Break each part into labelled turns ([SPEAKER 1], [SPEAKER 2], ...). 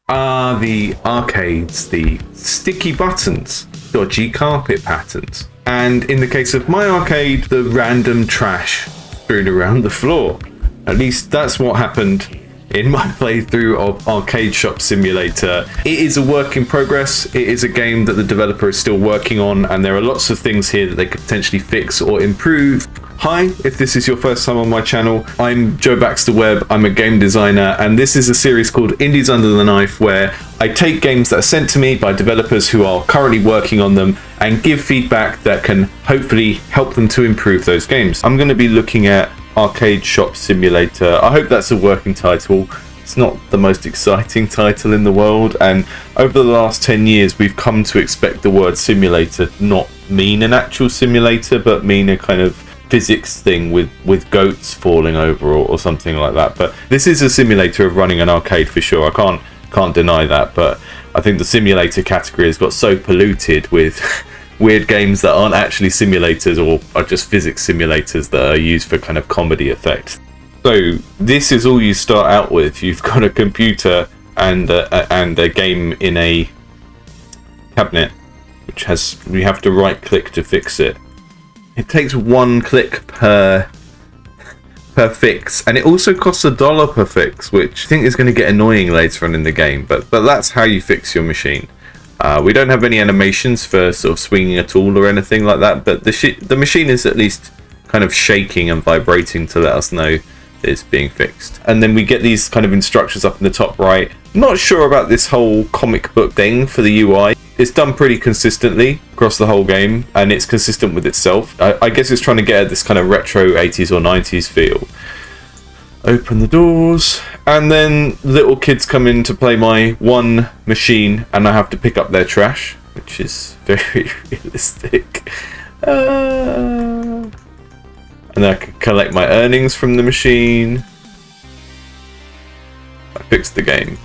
[SPEAKER 1] are the arcades, the sticky buttons, dodgy carpet patterns, and in the case of my arcade, the random trash strewn around the floor. At least that's what happened in my playthrough of Arcade Shop Simulator. It is a work in progress. It is a game that the developer is still working on, and there are lots of things here that they could potentially fix or improve. Hi, if this is your first time on my channel, I'm Joe Baxter Webb, I'm a game designer, and this is a series called Indies Under the Knife, where I take games that are sent to me by developers who are currently working on them and give feedback that can hopefully help them to improve those games. I'm going to be looking at Arcade Shop Simulator. I hope that's a working title. It's not the most exciting title in the world, and over the last 10 years we've come to expect the word simulator not mean an actual simulator, but mean a kind of physics thing with goats falling over or something like that. But this is a simulator of running an arcade for sure. I can't deny that, but I think the simulator category has got so polluted with weird games that aren't actually simulators or are just physics simulators that are used for kind of comedy effects. So this is all you start out with. You've got a computer and a game in a cabinet, which has, you have to right click to fix it. It takes 1 click per fix, and it also costs $1 per fix, which I think is going to get annoying later on in the game, but that's how you fix your machine. We don't have any animations for sort of swinging a tool or anything like that, but the machine is at least kind of shaking and vibrating to let us know that it's being fixed. And then we get these kind of instructions up in the top right. Not sure about this whole comic book thing for the UI. It's done pretty consistently across the whole game, and it's consistent with itself. I guess it's trying to get at this kind of retro 80s or 90s feel. Open the doors, and then little kids come in to play my one machine, and I have to pick up their trash, which is very realistic. And then I can collect my earnings from the machine. I fixed the game.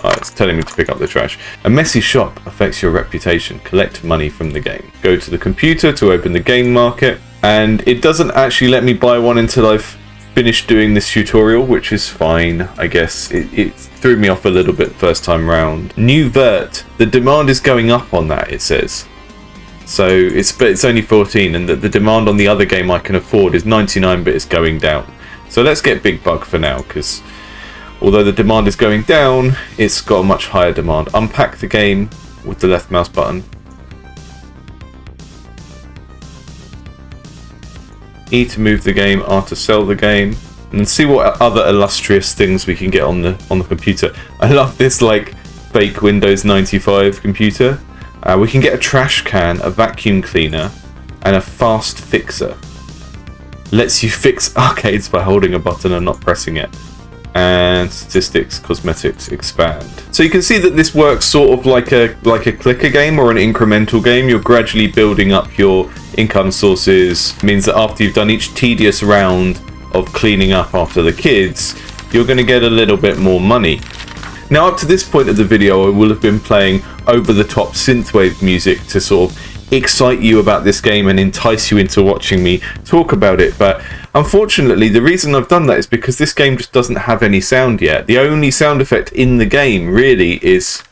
[SPEAKER 1] It's telling me to pick up the trash. A messy shop affects your reputation. Collect money from the game. Go to the computer to open the game market, and it doesn't actually let me buy one until I've finished doing this tutorial, which is fine, I guess. It threw me off a little bit first time round. New vert. The demand is going up on that, it says. So it's only 14, and the demand on the other game I can afford is 99, but it's going down. So let's get Big Bug for now, because although the demand is going down, it's got a much higher demand. Unpack the game with the left mouse button. E to move the game, R to sell the game, and see what other illustrious things we can get on the computer. I love this like fake Windows 95 computer. We can get a trash can, a vacuum cleaner, and a fast fixer. Lets you fix arcades by holding a button and not pressing it. And statistics, cosmetics, expand. So you can see that this works sort of like a clicker game or an incremental game. You're gradually building up your income sources. It means that after you've done each tedious round of cleaning up after the kids, you're going to get a little bit more money. Now, up to this point of the video, I will have been playing over-the-top synthwave music to sort of excite you about this game and entice you into watching me talk about it, but unfortunately the reason I've done that is because this game just doesn't have any sound yet. The only sound effect in the game really is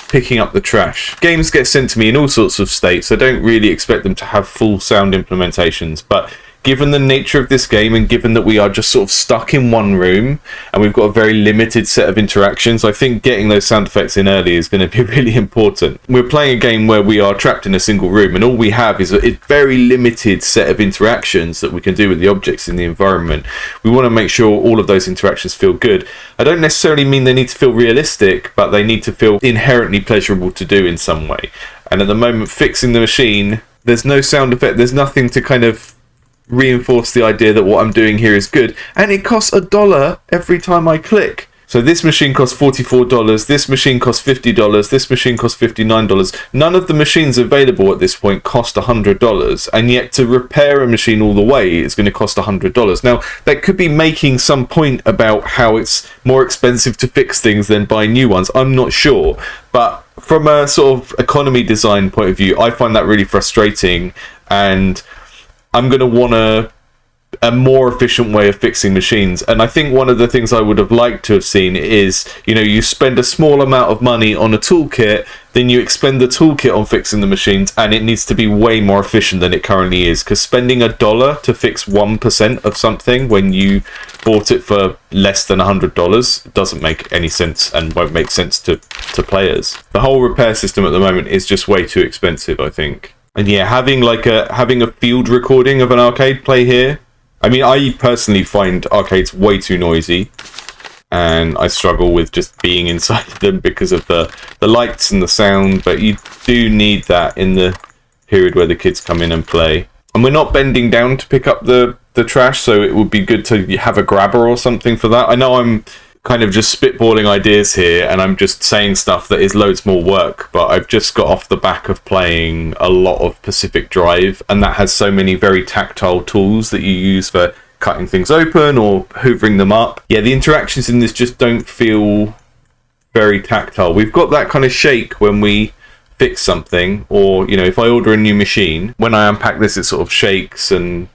[SPEAKER 1] picking up the trash. Games get sent to me in all sorts of states. I don't really expect them to have full sound implementations, but given the nature of this game and given that we are just sort of stuck in one room and we've got a very limited set of interactions, I think getting those sound effects in early is going to be really important. We're playing a game where we are trapped in a single room and all we have is a very limited set of interactions that we can do with the objects in the environment. We want to make sure all of those interactions feel good. I don't necessarily mean they need to feel realistic, but they need to feel inherently pleasurable to do in some way. And at the moment, fixing the machine, there's no sound effect, there's nothing to kind of reinforce the idea that what I'm doing here is good, and it costs $1 every time I click. So this machine costs $44, this machine costs $50, this machine costs $59. None of the machines available at this point cost $100, and yet to repair a machine all the way is going to cost $100. Now, that could be making some point about how it's more expensive to fix things than buy new ones. I'm not sure, but from a sort of economy design point of view, I find that really frustrating, and I'm going to want to a more efficient way of fixing machines. And I think one of the things I would have liked to have seen is, you know, you spend a small amount of money on a toolkit, then you expend the toolkit on fixing the machines, and it needs to be way more efficient than it currently is, because spending $1 to fix 1% of something when you bought it for less than $100 doesn't make any sense and won't make sense to players. The whole repair system at the moment is just way too expensive, I think. And yeah, having a field recording of an arcade play here, I mean, I personally find arcades way too noisy, and I struggle with just being inside them because of the lights and the sound, but you do need that in the period where the kids come in and play. And we're not bending down to pick up the trash, so it would be good to have a grabber or something for that. I know I'm kind of just spitballing ideas here, and I'm just saying stuff that is loads more work, but I've just got off the back of playing a lot of Pacific Drive, and that has so many very tactile tools that you use for cutting things open or hoovering them up. Yeah, the interactions in this just don't feel very tactile. We've got that kind of shake when we fix something, or, you know, if I order a new machine, when I unpack this, it sort of shakes, and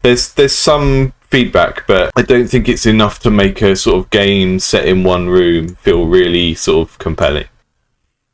[SPEAKER 1] there's some feedback, but I don't think it's enough to make a sort of game set in one room feel really sort of compelling.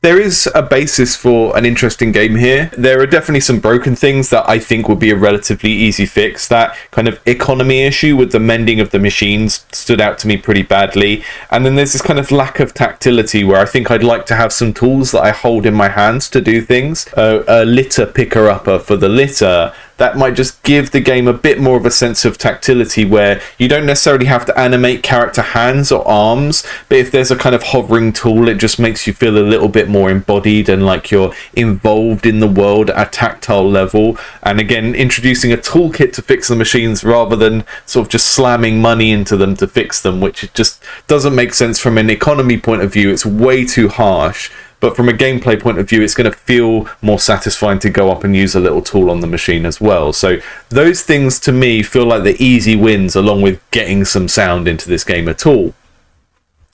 [SPEAKER 1] There is a basis for an interesting game here. There are definitely some broken things that I think would be a relatively easy fix. That kind of economy issue with the mending of the machines stood out to me pretty badly. And then there's this kind of lack of tactility where I think I'd like to have some tools that I hold in my hands to do things. A litter picker-upper for the litter. That might just give the game a bit more of a sense of tactility, where you don't necessarily have to animate character hands or arms, but if there's a kind of hovering tool, it just makes you feel a little bit more embodied and like you're involved in the world at a tactile level. And again, introducing a toolkit to fix the machines rather than sort of just slamming money into them to fix them, which just doesn't make sense from an economy point of view. It's way too harsh. But from a gameplay point of view, it's going to feel more satisfying to go up and use a little tool on the machine as well. So those things to me feel like the easy wins, along with getting some sound into this game at all.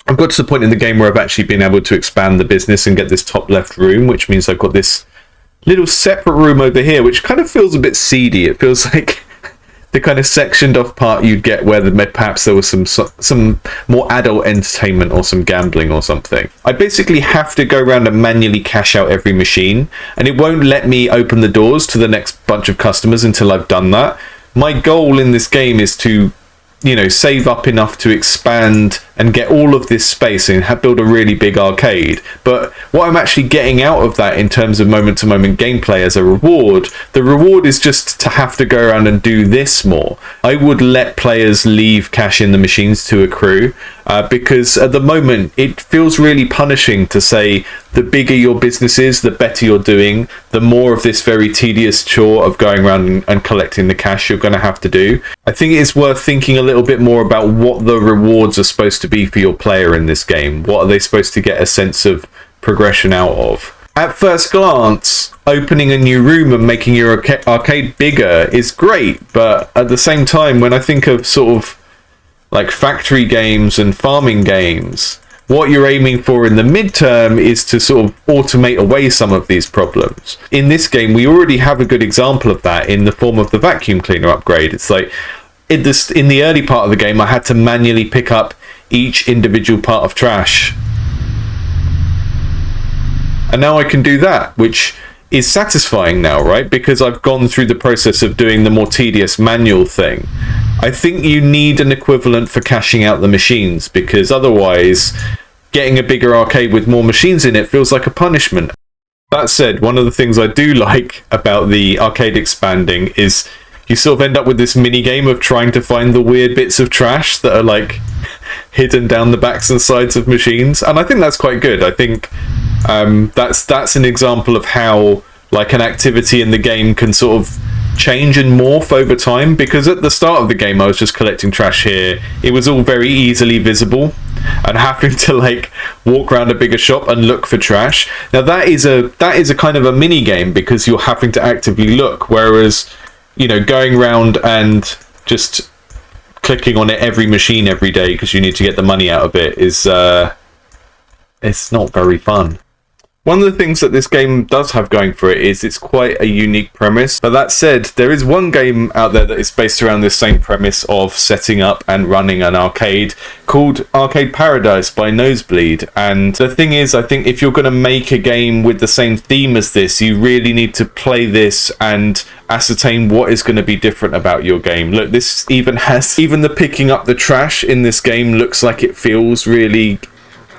[SPEAKER 1] I've got to the point in the game where I've actually been able to expand the business and get this top left room, which means I've got this little separate room over here, which kind of feels a bit seedy. It feels like the kind of sectioned off part you'd get where perhaps there was some more adult entertainment or some gambling or something. I basically have to go around and manually cash out every machine, and it won't let me open the doors to the next bunch of customers until I've done that. My goal in this game is to, you know, save up enough to expand and get all of this space and build a really big arcade. But what I'm actually getting out of that in terms of moment-to-moment gameplay as a reward, the reward is just to have to go around and do this more. I would let players leave cash in the machines to accrue, because at the moment it feels really punishing to say the bigger your business is, the better you're doing, the more of this very tedious chore of going around and collecting the cash you're going to have to do. I think it's worth thinking a little bit more about what the rewards are supposed to be for your player in this game. What are they supposed to get a sense of progression out of? At first glance, opening a new room and making your arcade bigger is great, but at the same time, when I think of sort of like factory games and farming games, what you're aiming for in the midterm is to sort of automate away some of these problems. In this game, we already have a good example of that in the form of the vacuum cleaner upgrade. It's like in the early part of the game, I had to manually pick up each individual part of trash, and now I can do that, which is satisfying now, right? Because I've gone through the process of doing the more tedious manual thing. I think you need an equivalent for cashing out the machines, because otherwise getting a bigger arcade with more machines in it feels like a punishment. That said, one of the things I do like about the arcade expanding is you sort of end up with this mini game of trying to find the weird bits of trash that are like hidden down the backs and sides of machines, and I think that's quite good. I think that's an example of how like an activity in the game can sort of change and morph over time, because at the start of the game I was just collecting trash here. It was all very easily visible, and having to like walk around a bigger shop and look for trash. Now that is a kind of a mini game, because you're having to actively look, whereas, you know, going around and just clicking on it every machine every day because you need to get the money out of it is it's not very fun. One of the things that this game does have going for it is it's quite a unique premise. But that said, there is one game out there that is based around this same premise of setting up and running an arcade called Arcade Paradise by Nosebleed. And the thing is, I think if you're going to make a game with the same theme as this, you really need to play this and ascertain what is going to be different about your game. Look, this even the picking up the trash in this game looks like it feels really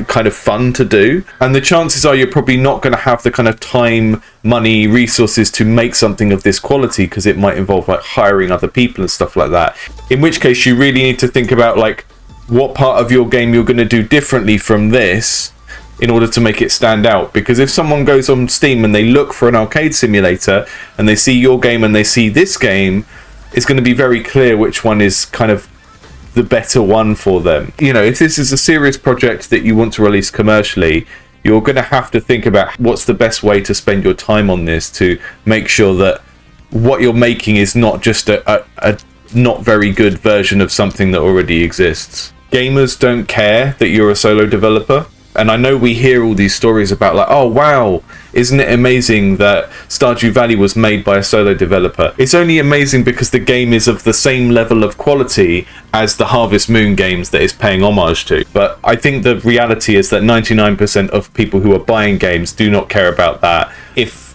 [SPEAKER 1] kind of fun to do, and the chances are you're probably not going to have the kind of time, money, resources to make something of this quality, because it might involve like hiring other people and stuff like that, in which case you really need to think about like what part of your game you're going to do differently from this in order to make it stand out. Because if someone goes on Steam and they look for an arcade simulator and they see your game and they see this game, it's going to be very clear which one is kind of the better one for them. You know, if this is a serious project that you want to release commercially, you're going to have to think about what's the best way to spend your time on this to make sure that what you're making is not just a not very good version of something that already exists. Gamers don't care that you're a solo developer. And I know we hear all these stories about like, oh wow, isn't it amazing that Stardew Valley was made by a solo developer? It's only amazing because the game is of the same level of quality as the Harvest Moon games that it's paying homage to. But I think the reality is that 99% of people who are buying games do not care about that. If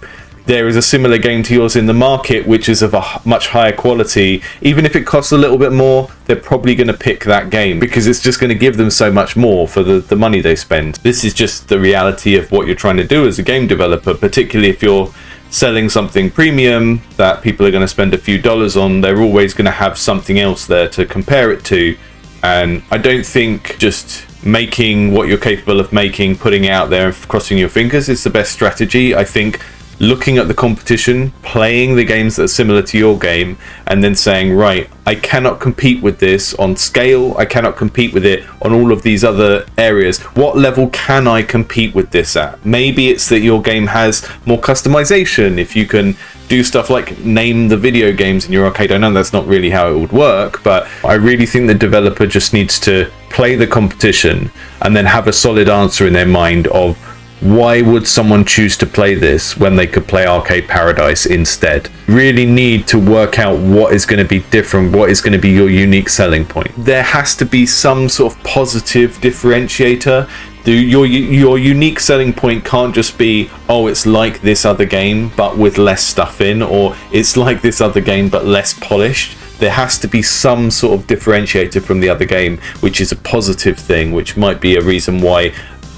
[SPEAKER 1] there is a similar game to yours in the market which is of a much higher quality, even if it costs a little bit more, they're probably going to pick that game because it's just going to give them so much more for the money they spend. This is just the reality of what you're trying to do as a game developer, particularly if you're selling something premium that people are going to spend a few dollars on. They're always going to have something else there to compare it to. And I don't think just making what you're capable of making, putting it out there and crossing your fingers is the best strategy. I think looking at the competition, playing the games that are similar to your game, and then saying, right, I cannot compete with this on scale, I cannot compete with it on all of these other areas. What level can I compete with this at? Maybe it's that your game has more customization. If you can do stuff like name the video games in your arcade. I know that's not really how it would work, but I really think the developer just needs to play the competition and then have a solid answer in their mind of, why would someone choose to play this when they could play Arcade Paradise instead? Really need to work out what is going to be different, what is going to be your unique selling point. There has to be some sort of positive differentiator. Your unique selling point can't just be, oh, it's like this other game but with less stuff in, or it's like this other game but less polished. There has to be some sort of differentiator from the other game, which is a positive thing, which might be a reason why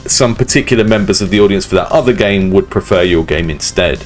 [SPEAKER 1] some particular members of the audience for that other game would prefer your game instead.